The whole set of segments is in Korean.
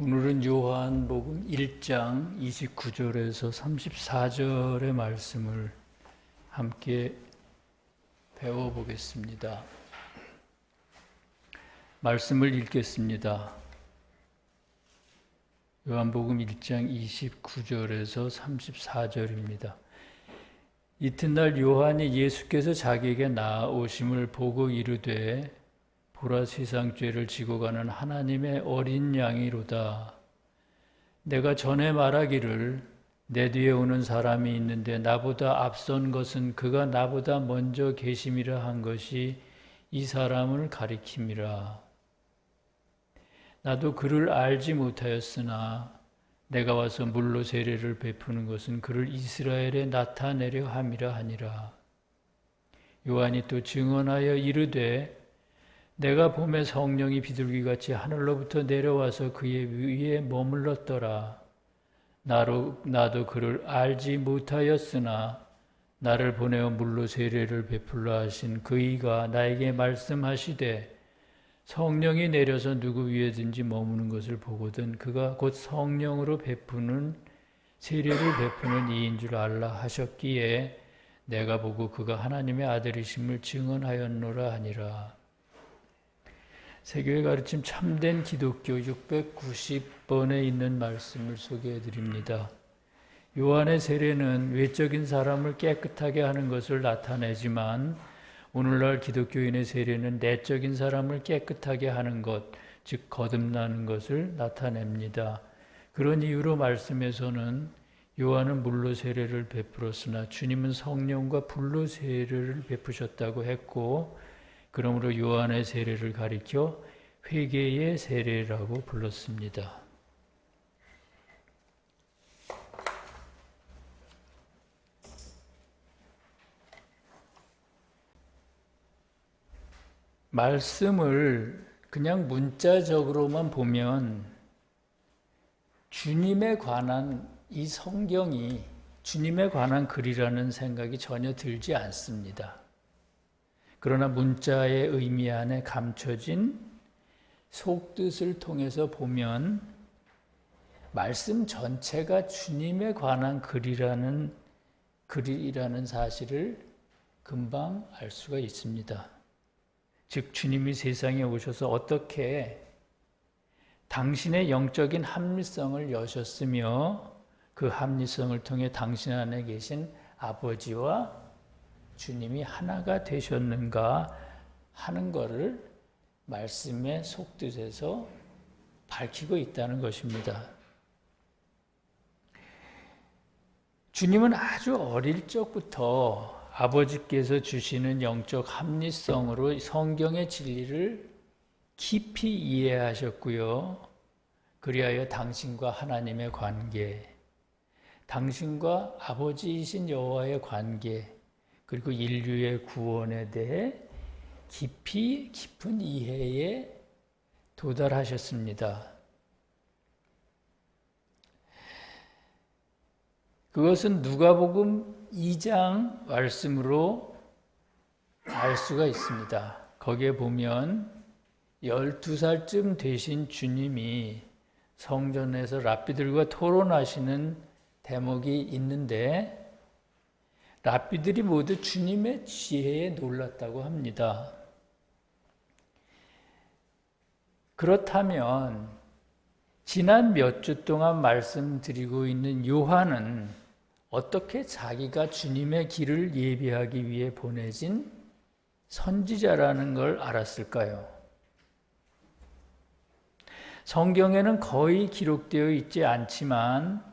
오늘은 요한복음 1장 29절에서 34절의 말씀을 함께 배워보겠습니다. 말씀을 읽겠습니다. 요한복음 1장 29절에서 34절입니다. 이튿날 요한이 예수께서 자기에게 나아오심을 보고 이르되 보라, 세상 죄를 지고 가는 하나님의 어린 양이로다. 내가 전에 말하기를 내 뒤에 오는 사람이 있는데 나보다 앞선 것은 그가 나보다 먼저 계심이라 한 것이 이 사람을 가리킴이라. 나도 그를 알지 못하였으나 내가 와서 물로 세례를 베푸는 것은 그를 이스라엘에 나타내려 함이라 하니라. 요한이 또 증언하여 이르되 내가 봄에 성령이 비둘기같이 하늘로부터 내려와서 그의 위에 머물렀더라. 나도 그를 알지 못하였으나 나를 보내어 물로 세례를 베풀라 하신 그이가 나에게 말씀하시되 성령이 내려서 누구 위에든지 머무는 것을 보거든 그가 곧 성령으로 세례를 베푸는 이인 줄 알라 하셨기에 내가 보고 그가 하나님의 아들이심을 증언하였노라 하니라. 세교의 가르침 참된 기독교 690번에 있는 말씀을 소개해 드립니다. 요한의 세례는 외적인 사람을 깨끗하게 하는 것을 나타내지만 오늘날 기독교인의 세례는 내적인 사람을 깨끗하게 하는 것, 즉 거듭나는 것을 나타냅니다. 그런 이유로 말씀에서는 요한은 물로 세례를 베풀었으나 주님은 성령과 불로 세례를 베푸셨다고 했고, 그러므로 요한의 세례를 가리켜 회개의 세례라고 불렀습니다. 말씀을 그냥 문자적으로만 보면 주님에 관한 이 성경이 주님에 관한 글이라는 생각이 전혀 들지 않습니다. 그러나 문자의 의미 안에 감춰진 속뜻을 통해서 보면 말씀 전체가 주님에 관한 글이라는 사실을 금방 알 수가 있습니다. 즉 주님이 세상에 오셔서 어떻게 당신의 영적인 합리성을 여셨으며 그 합리성을 통해 당신 안에 계신 아버지와 주님이 하나가 되셨는가 하는 것을 말씀의 속뜻에서 밝히고 있다는 것입니다. 주님은 아주 어릴 적부터 아버지께서 주시는 영적 합리성으로 성경의 진리를 깊이 이해하셨고요. 그리하여 당신과 하나님의 관계, 당신과 아버지이신 여호와의 관계, 그리고 인류의 구원에 대해 깊은 이해에 도달하셨습니다. 그것은 누가복음 2장 말씀으로 알 수가 있습니다. 거기에 보면 12살쯤 되신 주님이 성전에서 랍비들과 토론하시는 대목이 있는데 랍비들이 모두 주님의 지혜에 놀랐다고 합니다. 그렇다면 지난 몇 주 동안 말씀드리고 있는 요한은 어떻게 자기가 주님의 길을 예비하기 위해 보내진 선지자라는 걸 알았을까요? 성경에는 거의 기록되어 있지 않지만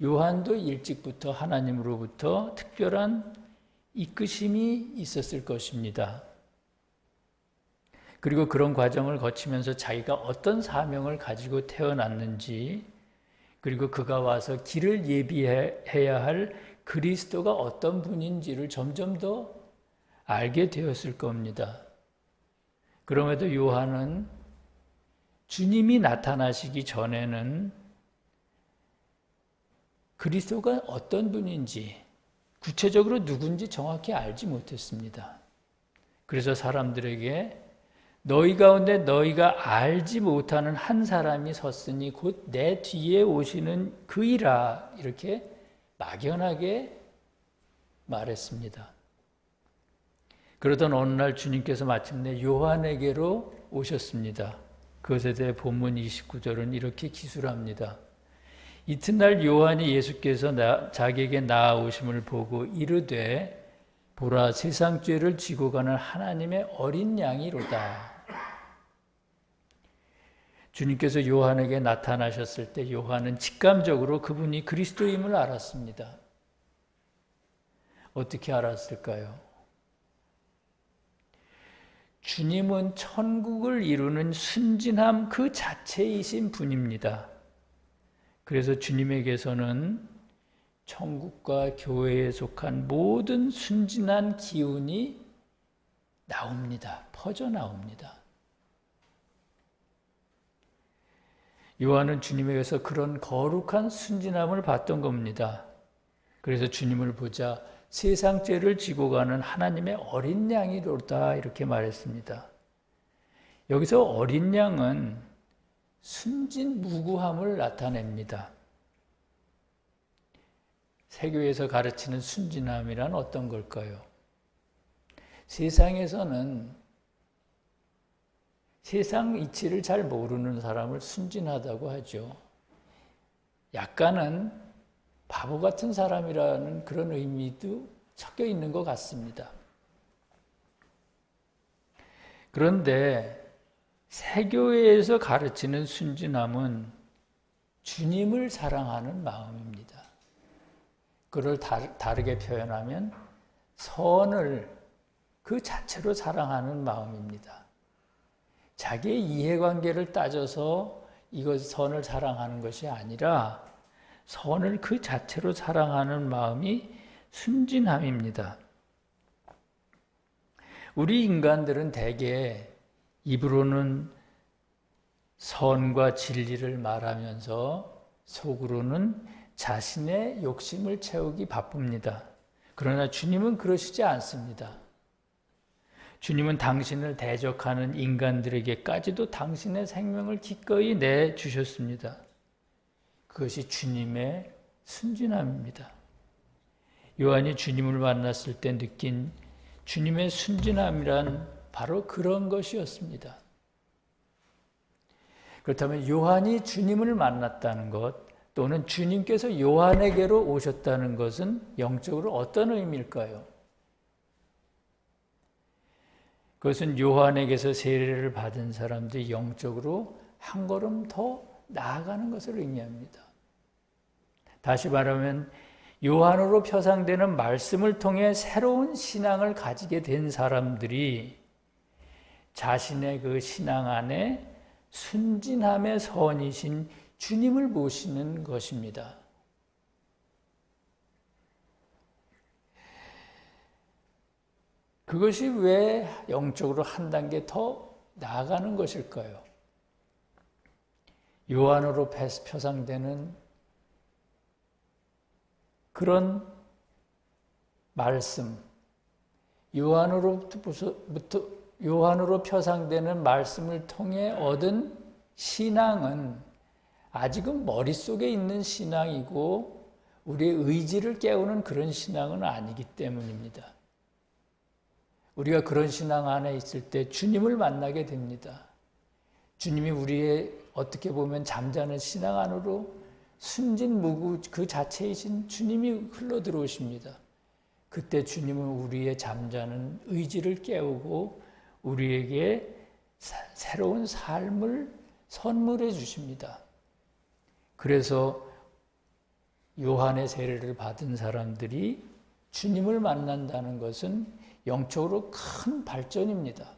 요한도 일찍부터 하나님으로부터 특별한 이끄심이 있었을 것입니다. 그리고 그런 과정을 거치면서 자기가 어떤 사명을 가지고 태어났는지, 그리고 그가 와서 길을 예비해야 할 그리스도가 어떤 분인지를 점점 더 알게 되었을 겁니다. 그럼에도 요한은 주님이 나타나시기 전에는 그리스도가 어떤 분인지, 구체적으로 누군지 정확히 알지 못했습니다. 그래서 사람들에게 너희 가운데 너희가 알지 못하는 한 사람이 섰으니 곧 내 뒤에 오시는 그이라. 이렇게 막연하게 말했습니다. 그러던 어느 날 주님께서 마침내 요한에게로 오셨습니다. 그것에 대해 본문 29절은 이렇게 기술합니다. 이튿날 요한이 예수께서 자기에게 나아오심을 보고 이르되 보라, 세상 죄를 지고 가는 하나님의 어린 양이로다. 주님께서 요한에게 나타나셨을 때 요한은 직감적으로 그분이 그리스도임을 알았습니다. 어떻게 알았을까요? 주님은 천국을 이루는 순진함 그 자체이신 분입니다. 그래서 주님에게서는 천국과 교회에 속한 모든 순진한 기운이 나옵니다. 퍼져나옵니다. 요한은 주님에게서 그런 거룩한 순진함을 봤던 겁니다. 그래서 주님을 보자 세상 죄를 지고 가는 하나님의 어린 양이로다 이렇게 말했습니다. 여기서 어린 양은 순진무구함을 나타냅니다. 세교에서 가르치는 순진함이란 어떤 걸까요? 세상에서는 세상 이치를 잘 모르는 사람을 순진하다고 하죠. 약간은 바보 같은 사람이라는 그런 의미도 섞여 있는 것 같습니다. 그런데 세교회에서 가르치는 순진함은 주님을 사랑하는 마음입니다. 그걸 다르게 표현하면 선을 그 자체로 사랑하는 마음입니다. 자기의 이해관계를 따져서 이것 선을 사랑하는 것이 아니라 선을 그 자체로 사랑하는 마음이 순진함입니다. 우리 인간들은 대개 입으로는 선과 진리를 말하면서 속으로는 자신의 욕심을 채우기 바쁩니다. 그러나 주님은 그러시지 않습니다. 주님은 당신을 대적하는 인간들에게까지도 당신의 생명을 기꺼이 내주셨습니다. 그것이 주님의 순진함입니다. 요한이 주님을 만났을 때 느낀 주님의 순진함이란 바로 그런 것이었습니다. 그렇다면 요한이 주님을 만났다는 것 또는 주님께서 요한에게로 오셨다는 것은 영적으로 어떤 의미일까요? 그것은 요한에게서 세례를 받은 사람들이 영적으로 한 걸음 더 나아가는 것을 의미합니다. 다시 말하면 요한으로 표상되는 말씀을 통해 새로운 신앙을 가지게 된 사람들이 자신의 그 신앙 안에 순진함의 선이신 주님을 모시는 것입니다. 그것이 왜 영적으로 한 단계 더 나아가는 것일까요? 요한으로 표상되는 그런 말씀, 요한으로 표상되는 말씀을 통해 얻은 신앙은 아직은 머릿속에 있는 신앙이고 우리의 의지를 깨우는 그런 신앙은 아니기 때문입니다. 우리가 그런 신앙 안에 있을 때 주님을 만나게 됩니다. 주님이 우리의 어떻게 보면 잠자는 신앙 안으로 순진무구 그 자체이신 주님이 흘러들어오십니다. 그때 주님은 우리의 잠자는 의지를 깨우고 우리에게 새로운 삶을 선물해 주십니다. 그래서 요한의 세례를 받은 사람들이 주님을 만난다는 것은 영적으로 큰 발전입니다.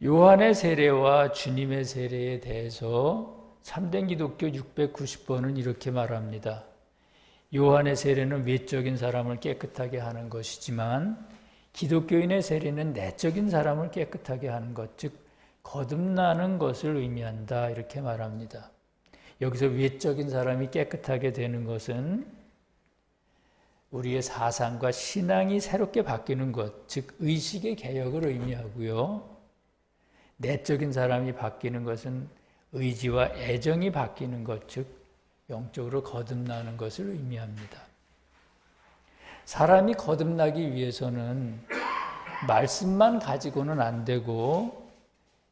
요한의 세례와 주님의 세례에 대해서 참된 기독교 690번은 이렇게 말합니다. 요한의 세례는 외적인 사람을 깨끗하게 하는 것이지만 기독교인의 세례는 내적인 사람을 깨끗하게 하는 것, 즉 거듭나는 것을 의미한다 이렇게 말합니다. 여기서 외적인 사람이 깨끗하게 되는 것은 우리의 사상과 신앙이 새롭게 바뀌는 것, 즉 의식의 개혁을 의미하고요. 내적인 사람이 바뀌는 것은 의지와 애정이 바뀌는 것, 즉 영적으로 거듭나는 것을 의미합니다. 사람이 거듭나기 위해서는 말씀만 가지고는 안 되고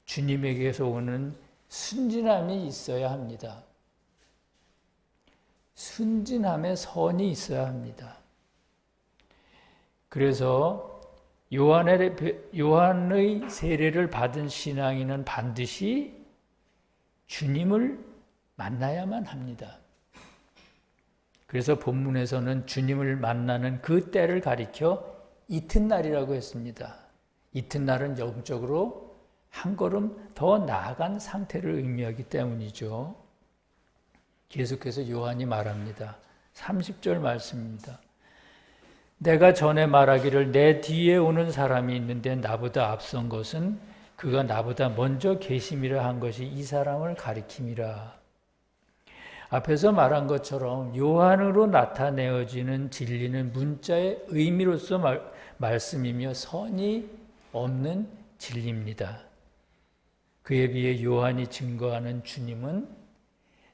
주님에게서 오는 순진함이 있어야 합니다. 순진함의 선이 있어야 합니다. 그래서 요한의 세례를 받은 신앙인은 반드시 주님을 만나야만 합니다. 그래서 본문에서는 주님을 만나는 그 때를 가리켜 이튿날이라고 했습니다. 이튿날은 영적으로 한 걸음 더 나아간 상태를 의미하기 때문이죠. 계속해서 요한이 말합니다. 30절 말씀입니다. 내가 전에 말하기를 내 뒤에 오는 사람이 있는데 나보다 앞선 것은 그가 나보다 먼저 계심이라 한 것이 이 사람을 가리킴이라. 앞에서 말한 것처럼 요한으로 나타내어지는 진리는 문자의 의미로서 말씀이며 선이 없는 진리입니다. 그에 비해 요한이 증거하는 주님은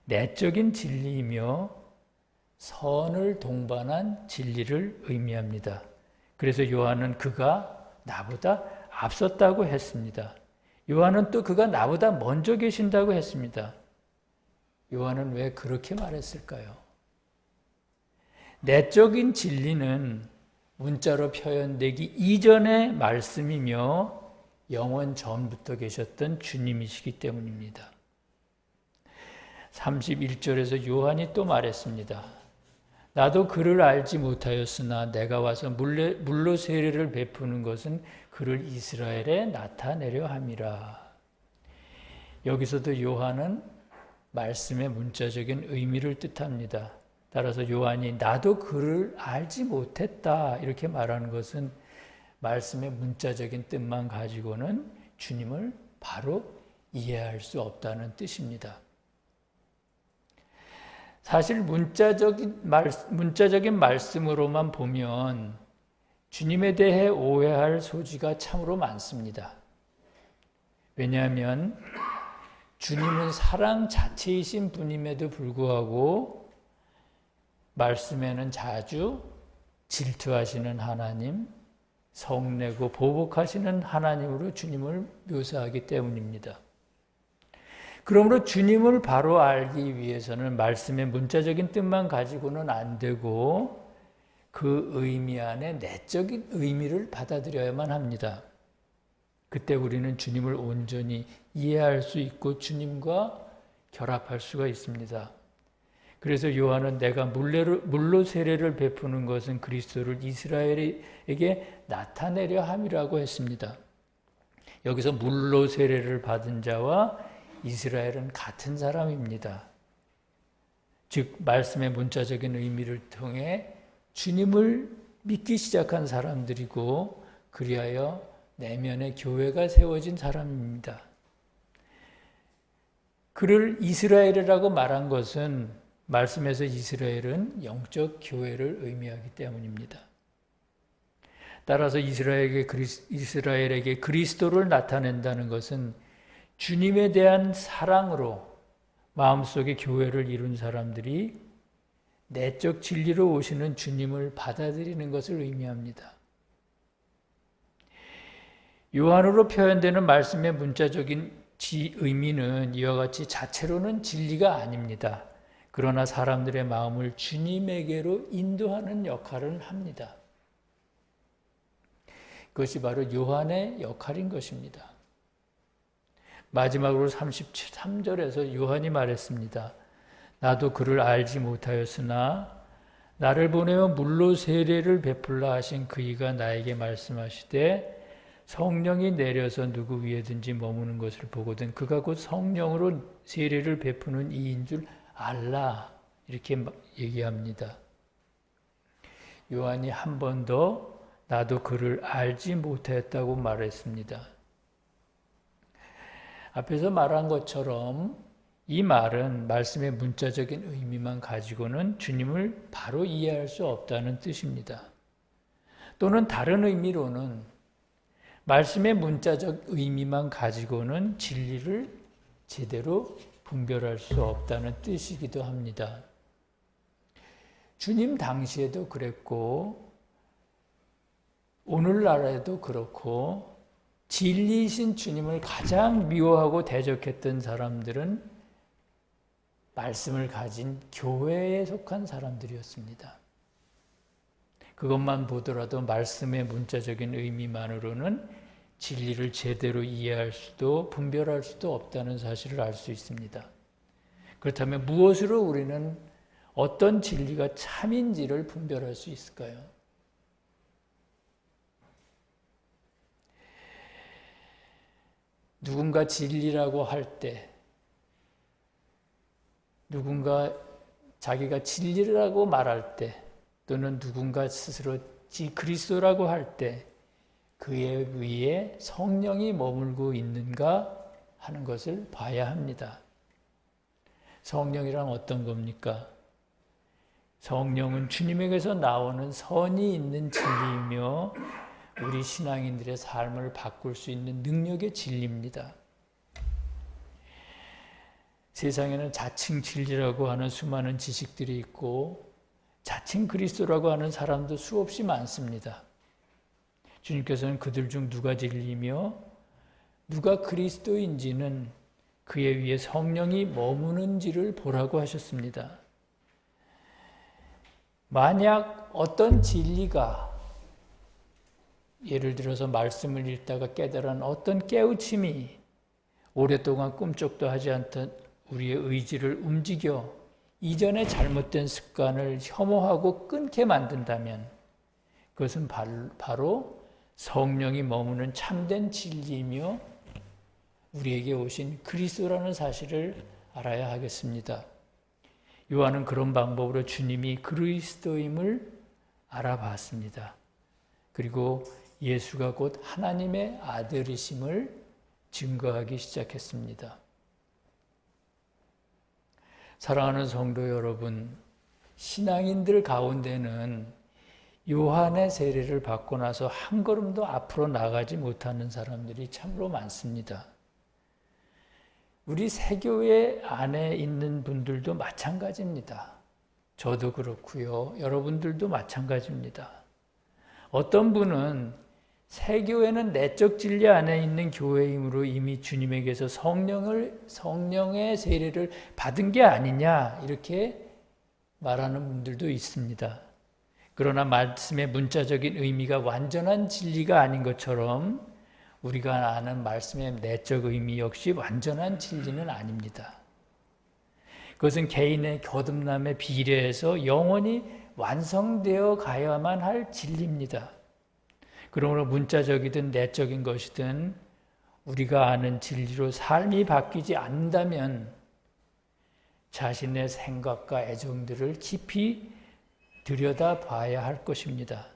내적인 진리이며 선을 동반한 진리를 의미합니다. 그래서 요한은 그가 나보다 앞섰다고 했습니다. 요한은 또 그가 나보다 먼저 계신다고 했습니다. 요한은 왜 그렇게 말했을까요? 내적인 진리는 문자로 표현되기 이전의 말씀이며 영원 전부터 계셨던 주님이시기 때문입니다. 31절에서 요한이 또 말했습니다. 나도 그를 알지 못하였으나 내가 와서 물로 세례를 베푸는 것은 그를 이스라엘에 나타내려 함이라. 여기서도 요한은 말씀의 문자적인 의미를 뜻합니다. 따라서 요한이 나도 그를 알지 못했다 이렇게 말하는 것은 말씀의 문자적인 뜻만 가지고는 주님을 바로 이해할 수 없다는 뜻입니다. 사실 문자적인 말씀으로만 보면 주님에 대해 오해할 소지가 참으로 많습니다. 왜냐하면 주님은 사랑 자체이신 분임에도 불구하고 말씀에는 자주 질투하시는 하나님, 성내고 보복하시는 하나님으로 주님을 묘사하기 때문입니다. 그러므로 주님을 바로 알기 위해서는 말씀의 문자적인 뜻만 가지고는 안 되고 그 의미 안에 내적인 의미를 받아들여야만 합니다. 그때 우리는 주님을 온전히 이해할 수 있고 주님과 결합할 수가 있습니다. 그래서 요한은 내가 물로 세례를 베푸는 것은 그리스도를 이스라엘에게 나타내려 함이라고 했습니다. 여기서 물로 세례를 받은 자와 이스라엘은 같은 사람입니다. 즉 말씀의 문자적인 의미를 통해 주님을 믿기 시작한 사람들이고 그리하여 내면의 교회가 세워진 사람입니다. 그를 이스라엘이라고 말한 것은 말씀에서 이스라엘은 영적 교회를 의미하기 때문입니다. 따라서 이스라엘에게 그리스도를 나타낸다는 것은 주님에 대한 사랑으로 마음속에 교회를 이룬 사람들이 내적 진리로 오시는 주님을 받아들이는 것을 의미합니다. 요한으로 표현되는 말씀의 문자적인 의미는 이와 같이 자체로는 진리가 아닙니다. 그러나 사람들의 마음을 주님에게로 인도하는 역할을 합니다. 그것이 바로 요한의 역할인 것입니다. 마지막으로 33절에서 요한이 말했습니다. 나도 그를 알지 못하였으나 나를 보내어 물로 세례를 베풀라 하신 그이가 나에게 말씀하시되 성령이 내려서 누구 위에든지 머무는 것을 보거든 그가 곧 성령으로 세례를 베푸는 이인 줄 알라 이렇게 얘기합니다. 요한이 한 번 더 나도 그를 알지 못했다고 말했습니다. 앞에서 말한 것처럼 이 말은 말씀의 문자적인 의미만 가지고는 주님을 바로 이해할 수 없다는 뜻입니다. 또는 다른 의미로는 말씀의 문자적 의미만 가지고는 진리를 제대로 분별할 수 없다는 뜻이기도 합니다. 주님 당시에도 그랬고 오늘날에도 그렇고 진리이신 주님을 가장 미워하고 대적했던 사람들은 말씀을 가진 교회에 속한 사람들이었습니다. 그것만 보더라도 말씀의 문자적인 의미만으로는 진리를 제대로 이해할 수도 분별할 수도 없다는 사실을 알 수 있습니다. 그렇다면 무엇으로 우리는 어떤 진리가 참인지를 분별할 수 있을까요? 누군가 진리라고 할 때, 누군가 자기가 진리라고 말할 때, 또는 누군가 스스로 그리스도라고 할 때 그의 위에 성령이 머물고 있는가 하는 것을 봐야 합니다. 성령이란 어떤 겁니까? 성령은 주님에게서 나오는 선이 있는 진리이며 우리 신앙인들의 삶을 바꿀 수 있는 능력의 진리입니다. 세상에는 자칭 진리라고 하는 수많은 지식들이 있고 자칭 그리스도라고 하는 사람도 수없이 많습니다. 주님께서는 그들 중 누가 진리이며 누가 그리스도인지는 그의 위에 성령이 머무는지를 보라고 하셨습니다. 만약 어떤 진리가 예를 들어서 말씀을 읽다가 깨달은 어떤 깨우침이 오랫동안 꿈쩍도 하지 않던 우리의 의지를 움직여 이전의 잘못된 습관을 혐오하고 끊게 만든다면 그것은 바로 성령이 머무는 참된 진리이며 우리에게 오신 그리스도라는 사실을 알아야 하겠습니다. 요한은 그런 방법으로 주님이 그리스도임을 알아봤습니다. 그리고 예수가 곧 하나님의 아들이심을 증거하기 시작했습니다. 사랑하는 성도 여러분, 신앙인들 가운데는 요한의 세례를 받고 나서 한 걸음도 앞으로 나가지 못하는 사람들이 참으로 많습니다. 우리 세교회 안에 있는 분들도 마찬가지입니다. 저도 그렇고요. 여러분들도 마찬가지입니다. 어떤 분은 세교회는 내적 진리 안에 있는 교회이므로 이미 주님에게서 성령의 세례를 받은 게 아니냐 이렇게 말하는 분들도 있습니다. 그러나 말씀의 문자적인 의미가 완전한 진리가 아닌 것처럼 우리가 아는 말씀의 내적 의미 역시 완전한 진리는 아닙니다. 그것은 개인의 거듭남에 비례해서 영원히 완성되어 가야만 할 진리입니다. 그러므로 문자적이든 내적인 것이든 우리가 아는 진리로 삶이 바뀌지 않는다면 자신의 생각과 애정들을 깊이 들여다봐야 할 것입니다.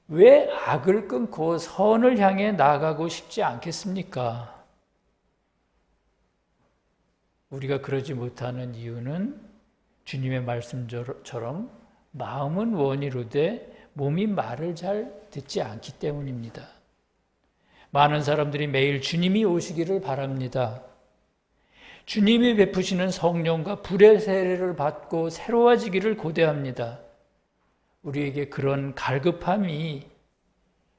왜 악을 끊고 선을 향해 나아가고 싶지 않겠습니까? 우리가 그러지 못하는 이유는 주님의 말씀처럼 마음은 원이로되 몸이 말을 잘 듣지 않기 때문입니다. 많은 사람들이 매일 주님이 오시기를 바랍니다. 주님이 베푸시는 성령과 불의 세례를 받고 새로워지기를 고대합니다. 우리에게 그런 갈급함이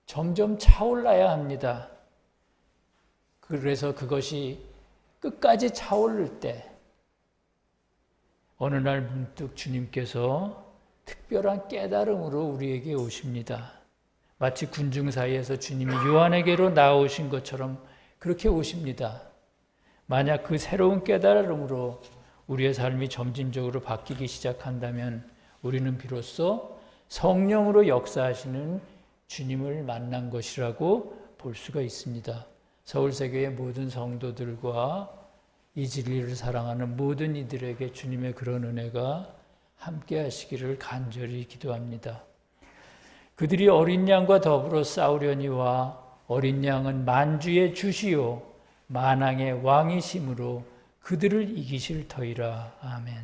점점 차올라야 합니다. 그래서 그것이 끝까지 차오를 때 어느 날 문득 주님께서 특별한 깨달음으로 우리에게 오십니다. 마치 군중 사이에서 주님이 요한에게로 나오신 것처럼 그렇게 오십니다. 만약 그 새로운 깨달음으로 우리의 삶이 점진적으로 바뀌기 시작한다면 우리는 비로소 성령으로 역사하시는 주님을 만난 것이라고 볼 수가 있습니다. 서울세교의 모든 성도들과 이 진리를 사랑하는 모든 이들에게 주님의 그런 은혜가 함께 하시기를 간절히 기도합니다. 그들이 어린 양과 더불어 싸우려니와 어린 양은 만주의 주시요 만왕의 왕이심으로 그들을 이기실 터이라. 아멘.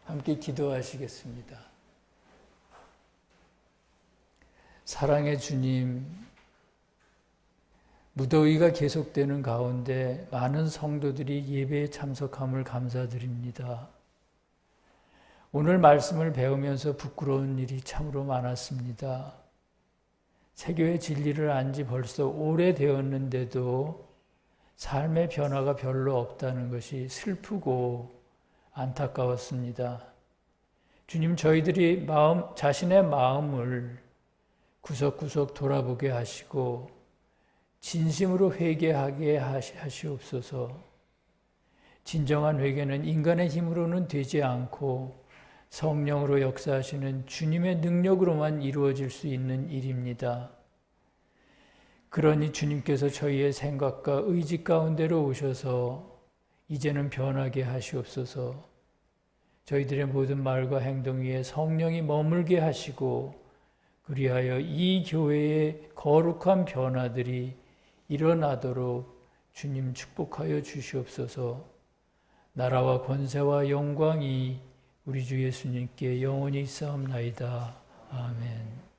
함께 기도하시겠습니다. 사랑의 주님, 무더위가 계속되는 가운데 많은 성도들이 예배에 참석함을 감사드립니다. 오늘 말씀을 배우면서 부끄러운 일이 참으로 많았습니다. 세교의 진리를 안 지 벌써 오래되었는데도 삶의 변화가 별로 없다는 것이 슬프고 안타까웠습니다. 주님, 저희들이 자신의 마음을 구석구석 돌아보게 하시고 진심으로 회개하게 하시옵소서. 진정한 회개는 인간의 힘으로는 되지 않고 성령으로 역사하시는 주님의 능력으로만 이루어질 수 있는 일입니다. 그러니 주님께서 저희의 생각과 의지 가운데로 오셔서 이제는 변하게 하시옵소서. 저희들의 모든 말과 행동 위에 성령이 머물게 하시고 그리하여 이 교회의 거룩한 변화들이 일어나도록 주님 축복하여 주시옵소서. 나라와 권세와 영광이 우리 주 예수님께 영원히 있사옵나이다. 아멘.